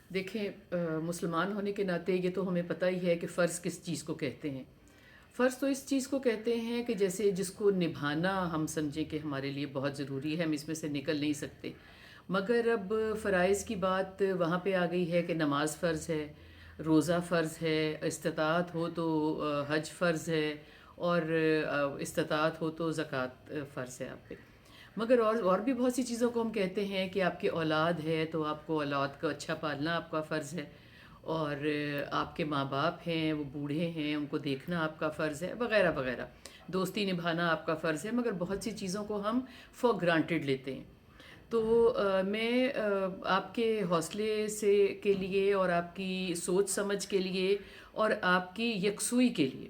دیکھیں، مسلمان ہونے کے ناطے یہ تو ہمیں پتہ ہی ہے کہ فرض کس چیز کو کہتے ہیں۔ فرض تو اس چیز کو کہتے ہیں کہ جیسے جس کو نبھانا ہم سمجھیں کہ ہمارے لیے بہت ضروری ہے، ہم اس میں سے نکل نہیں سکتے۔ مگر اب فرائض کی بات وہاں پہ آ گئی ہے کہ نماز فرض ہے، روزہ فرض ہے، استطاعت ہو تو حج فرض ہے، اور استطاعت ہو تو زکوٰۃ فرض ہے آپ پہ۔ مگر اور بھی بہت سی چیزوں کو ہم کہتے ہیں کہ آپ کی اولاد ہے تو آپ کو اولاد کو اچھا پالنا آپ کا فرض ہے، اور آپ کے ماں باپ ہیں وہ بوڑھے ہیں ان کو دیکھنا آپ کا فرض ہے، وغیرہ وغیرہ۔ دوستی نبھانا آپ کا فرض ہے، مگر بہت سی چیزوں کو ہم فار گرانٹیڈ لیتے ہیں۔ تو میں آپ کے حوصلے سے کے لیے اور آپ کی سوچ سمجھ کے لیے اور آپ کی یکسوئی کے لیے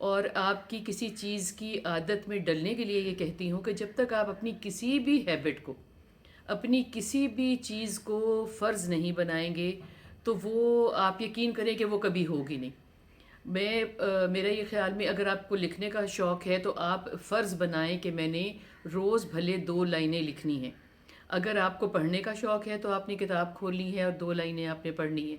اور آپ کی کسی چیز کی عادت میں ڈلنے کے لیے یہ کہتی ہوں کہ جب تک آپ اپنی کسی بھی ہیبٹ کو، اپنی کسی بھی چیز کو فرض نہیں بنائیں گے تو وہ آپ یقین کریں کہ وہ کبھی ہوگی نہیں۔ میرا یہ خیال میں اگر آپ کو لکھنے کا شوق ہے تو آپ فرض بنائیں کہ میں نے روز بھلے 2 لائنیں لکھنی ہیں۔ اگر آپ کو پڑھنے کا شوق ہے تو آپ نے کتاب کھولنی ہے اور 2 لائنیں آپ نے پڑھنی ہے۔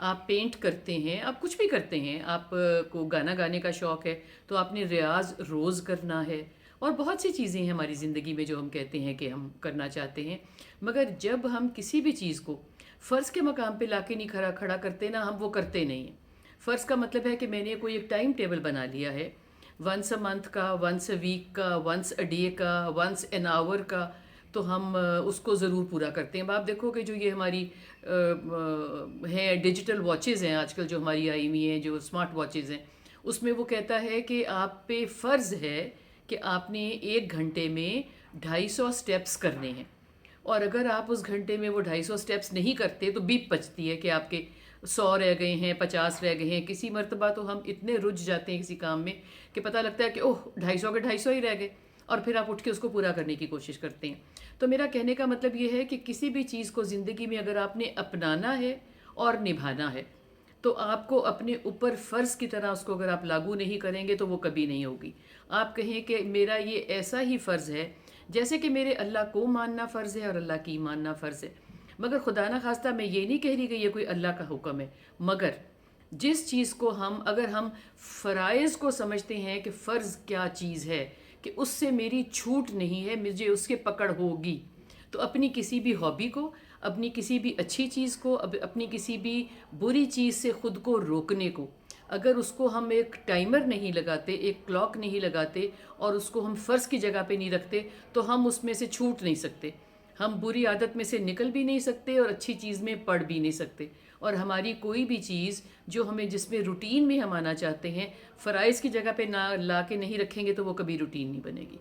آپ پینٹ کرتے ہیں، آپ کچھ بھی کرتے ہیں، آپ کو گانا گانے کا شوق ہے تو آپ نے ریاض روز کرنا ہے، اور بہت سی چیزیں ہیں ہماری زندگی میں جو ہم کہتے ہیں کہ ہم کرنا چاہتے ہیں۔ مگر جب ہم کسی بھی چیز کو فرض کے مقام پہ لا کے نہیں کھڑا کرتے نا، ہم وہ کرتے نہیں ہیں۔ فرض کا مطلب ہے کہ میں نے کوئی ایک ٹائم ٹیبل بنا لیا ہے، ونس اے منتھ کا، ونس اے ویک کا، ونس اے ڈے کا، ونس این آور کا، تو ہم اس کو ضرور پورا کرتے ہیں۔ اب آپ دیکھو کہ جو یہ ہماری ہیں ڈیجیٹل واچز ہیں آج کل جو ہماری آئی ہوئی ہیں، جو اسمارٹ واچز ہیں، اس میں وہ کہتا ہے کہ آپ پہ فرض ہے کہ آپ نے 1 گھنٹے میں 250 اسٹیپس کرنے ہیں، اور اگر آپ اس گھنٹے میں وہ 250 اسٹیپس نہیں کرتے تو بیپ بچتی ہے کہ آپ کے 100 رہ گئے ہیں، 50 رہ گئے ہیں۔ کسی مرتبہ تو ہم اتنے رجھ جاتے ہیں کسی کام میں کہ پتہ لگتا ہے کہ اوہ 250 کے 250 ہی رہ گئے، اور پھر آپ اٹھ کے اس کو پورا کرنے کی کوشش کرتے ہیں۔ تو میرا کہنے کا مطلب یہ ہے کہ کسی بھی چیز کو زندگی میں اگر آپ نے اپنانا ہے اور نبھانا ہے تو آپ کو اپنے اوپر فرض کی طرح اس کو اگر آپ لاگو نہیں کریں گے تو وہ کبھی نہیں ہوگی۔ آپ کہیں کہ میرا یہ ایسا ہی فرض ہے جیسے کہ میرے اللہ کو ماننا فرض ہے اور اللہ کی ماننا فرض ہے، مگر خدا نہ خواستہ میں یہ نہیں کہہ رہی کہ یہ کوئی اللہ کا حکم ہے، مگر جس چیز کو اگر ہم فرائض کو سمجھتے ہیں کہ فرض کیا چیز ہے، کہ اس سے میری چھوٹ نہیں ہے، مجھے اس کے پکڑ ہوگی، تو اپنی کسی بھی ہابی کو، اپنی کسی بھی اچھی چیز کو، اپنی کسی بھی بری چیز سے خود کو روکنے کو، اگر اس کو ہم ایک ٹائمر نہیں لگاتے، ایک کلاک نہیں لگاتے، اور اس کو ہم فرض کی جگہ پہ نہیں رکھتے تو ہم اس میں سے چھوٹ نہیں سکتے۔ ہم بری عادت میں سے نکل بھی نہیں سکتے اور اچھی چیز میں پڑھ بھی نہیں سکتے، اور ہماری کوئی بھی چیز جو ہمیں جس میں روٹین میں ہم آنا چاہتے ہیں، فرائض کی جگہ پہ نہ لا کے نہیں رکھیں گے تو وہ کبھی روٹین نہیں بنے گی۔